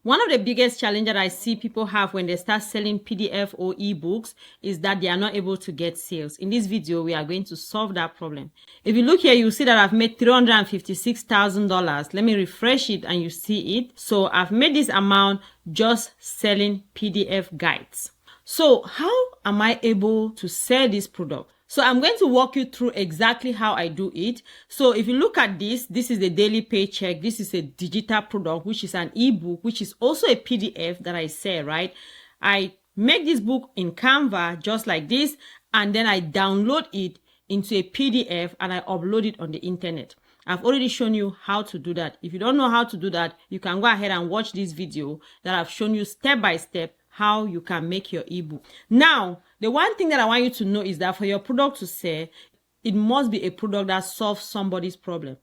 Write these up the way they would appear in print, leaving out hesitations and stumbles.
One of the biggest challenges that I see people have when they start selling PDF or ebooks is that they are not able to get sales. In this video, we are going to solve that problem. If you look here, you see that I've made $356,000. Let me refresh it and you see it. So I've made this amount just selling PDF guides. So how am I able to sell this product? So I'm going to walk you through exactly how I do it. So if you look at this is the daily paycheck. This is a digital product, which is an ebook, which is also a PDF that I sell, right? I make this book in Canva just like this, and then I download it into a PDF and I upload it on the internet. I've already shown you how to do that. If you don't know how to do that, you can go ahead and watch this video that I've shown you step by step how you can make your ebook. Now, the one thing that I want you to know is that for your product to sell, it must be a product that solves somebody's problem.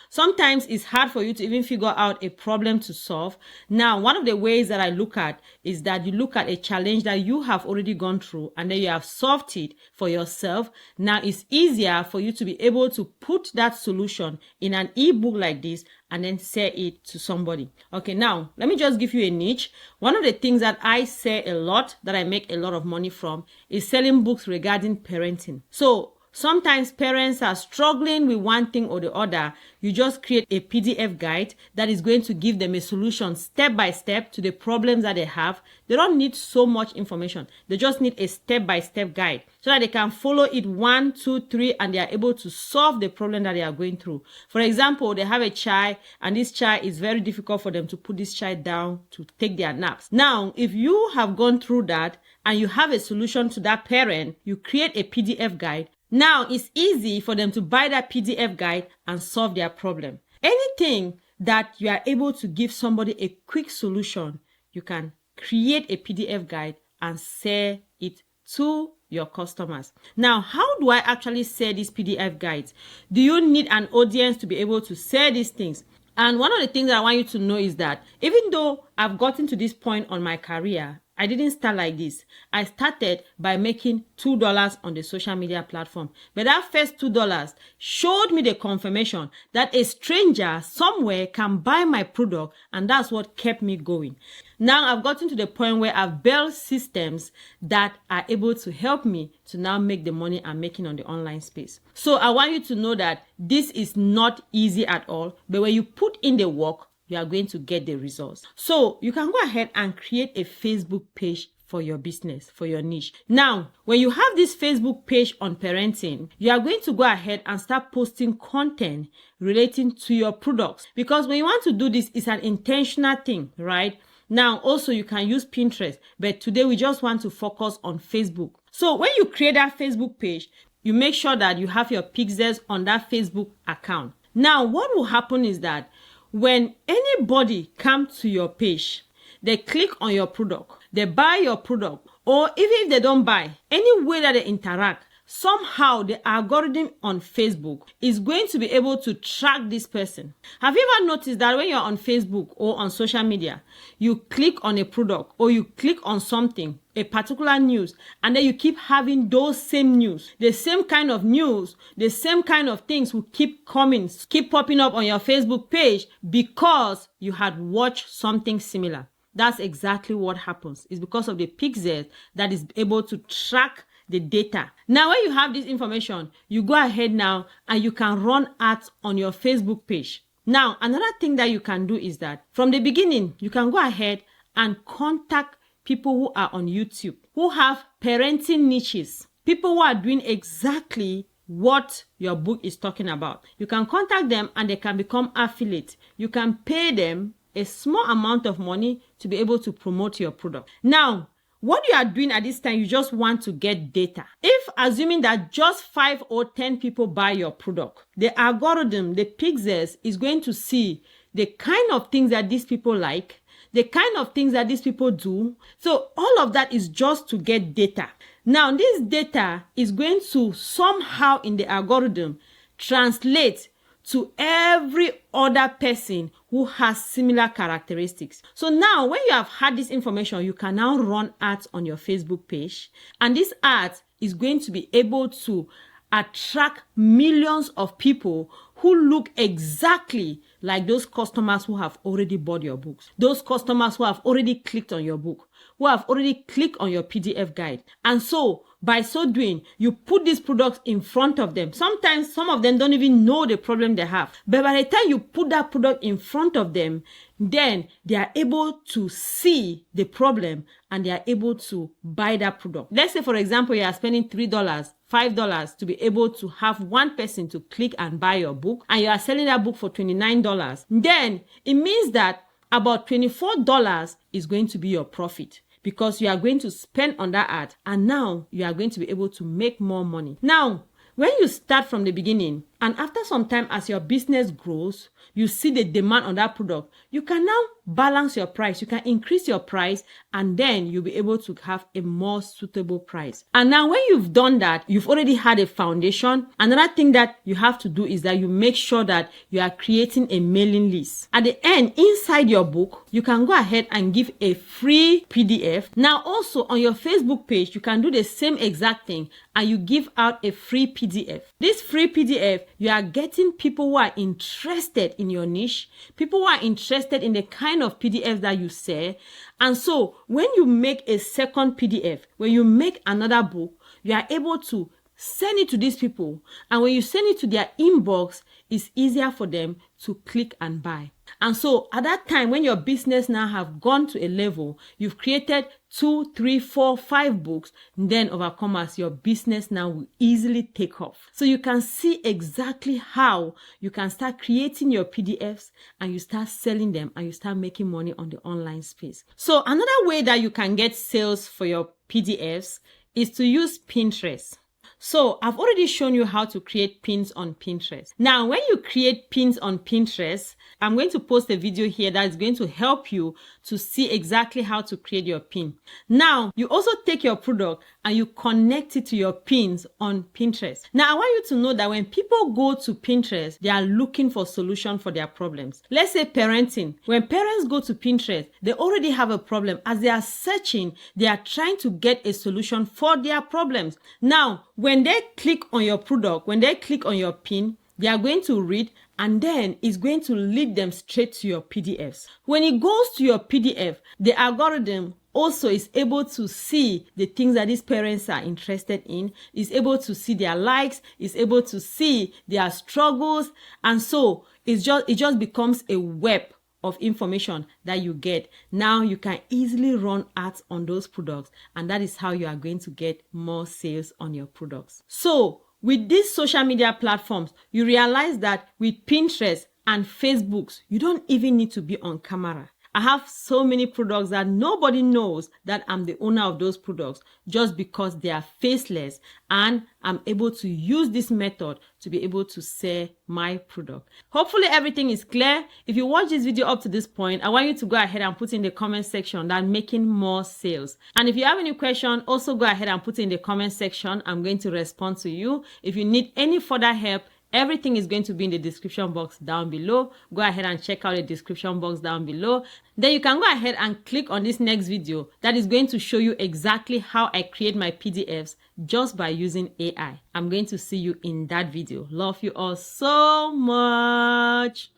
Sometimes it's hard for you to even figure out a problem to solve. Now, one of the ways that I look at is that you look at a challenge that you have already gone through and then you have solved it for yourself. Now, it's easier for you to be able to put that solution in an ebook like this and then sell it to somebody. Okay, now, let me just give you a niche. One of the things that I sell a lot, that I make a lot of money from, is selling books regarding parenting. So, sometimes parents are struggling with one thing or the other. You just create a PDF guide that is going to give them a solution step by step to the problems that they have. They don't need so much information. They just need a step-by-step guide so that they can follow it 1, 2, 3, and they are able to solve the problem that they are going through. For example, they have a child and this child is very difficult for them to put this child down to take their naps. Now, if you have gone through that and you have a solution to that parent, you create a PDF guide. Now, it's easy for them to buy that PDF guide and solve their problem. Anything that you are able to give somebody a quick solution, you can create a PDF guide and sell it to your customers. Now, how do I actually sell these PDF guides? Do you need an audience to be able to sell these things? And one of the things that I want you to know is that even though I've gotten to this point on my career, I didn't start like this. I started by making $2 on the social media platform. But that first $2 showed me the confirmation that a stranger somewhere can buy my product, and that's what kept me going. Now I've gotten to the point where I've built systems that are able to help me to now make the money I'm making on the online space. So I want you to know that this is not easy at all, but when you put in the work, you are going to get the results. So you can go ahead and create a Facebook page for your business, for your niche. Now, when you have this Facebook page on parenting, you are going to go ahead and start posting content relating to your products. Because when you want to do this, it's an intentional thing, right? Now, also you can use Pinterest, but today we just want to focus on Facebook. So when you create that Facebook page, you make sure that you have your pixels on that Facebook account. Now, what will happen is that when anybody comes to your page, they click on your product, they buy your product, or even if they don't buy, any way that they interact, somehow the algorithm on Facebook is going to be able to track this person. Have you ever noticed that when you're on Facebook or on social media, you click on a product or you click on something, a particular news, and then you keep having those same news, the same kind of news, the same kind of things will keep coming, keep popping up on your Facebook page because you had watched something similar. That's exactly what happens. It's because of the pixels that is able to track the data. Now, when you have this information, you go ahead now and you can run ads on your Facebook page. Now, another thing that you can do is that from the beginning, you can go ahead and contact people who are on YouTube, who have parenting niches, people who are doing exactly what your book is talking about. You can contact them and they can become affiliates. You can pay them a small amount of money to be able to promote your product. Now, what you are doing at this time, you just want to get data. If assuming that just 5 or 10 people buy your product, the algorithm, the pixels is going to see the kind of things that these people like, the kind of things that these people do. So all of that is just to get data. Now, this data is going to somehow in the algorithm translate to every other person who has similar characteristics. So now when you have had this information, you can now run ads on your Facebook page. And this ad is going to be able to attract millions of people who look exactly like those customers who have already bought your books, those customers who have already clicked on your book, who have already clicked on your PDF guide. And so by so doing, you put these products in front of them. Sometimes some of them don't even know the problem they have. But by the time you put that product in front of them, then they are able to see the problem and they are able to buy that product. Let's say, for example, you are spending $3, $5 to be able to have one person to click and buy your book, and you are selling that book for $29. Then it means that about $24 is going to be your profit, because you are going to spend on that ad, and now you are going to be able to make more money. Now, when you start from the beginning, and after some time as your business grows, you see the demand on that product, you can now balance your price. You can increase your price, and then you'll be able to have a more suitable price. And now when you've done that, you've already had a foundation. Another thing that you have to do is that you make sure that you are creating a mailing list. At the end, inside your book, you can go ahead and give a free PDF. Now also on your Facebook page, you can do the same exact thing, and you give out a free PDF. This free PDF, you are getting people who are interested in your niche, people who are interested in the kind of PDF that you sell. And so when you make a second PDF, when you make another book, you are able to send it to these people. And when you send it to their inbox, it's easier for them to click and buy. And so at that time, when your business now have gone to a level, you've created 2, 3, 4, 5 books, then overcomers, your business now will easily take off. So you can see exactly how you can start creating your PDFs and you start selling them and you start making money on the online space. So another way that you can get sales for your PDFs is to use Pinterest. So I've already shown you how to create pins on Pinterest. Now, when you create pins on Pinterest, I'm going to post a video here that is going to help you to see exactly how to create your pin. Now, you also take your product and you connect it to your pins on Pinterest. Now, I want you to know that when people go to Pinterest, they are looking for solution for their problems. Let's say parenting. When parents go to Pinterest, they already have a problem. As they are searching, they are trying to get a solution for their problems. Now, when they click on your product, when they click on your pin, they are going to read, and then it's going to lead them straight to your PDFs. When it goes to your PDF, the algorithm also is able to see the things that these parents are interested in, is able to see their likes, is able to see their struggles, and so it just becomes a web of information that you get. Now you can easily run ads on those products, and that is how you are going to get more sales on your products. So with these social media platforms, you realize that with Pinterest and Facebooks, you don't even need to be on camera. I have so many products that nobody knows that I'm the owner of those products just because they are faceless, and I'm able to use this method to be able to sell my product. Hopefully everything is clear. If you watch this video up to this point, I want you to go ahead and put in the comment section that I'm making more sales. And if you have any question, also go ahead and put in the comment section. I'm going to respond to you. If you need any further help, everything is going to be in the description box down below. Go ahead and check out the description box down below. Then you can go ahead and click on this next video that is going to show you exactly how I create my PDFs just by using AI. I'm going to see you in that video. Love you all so much.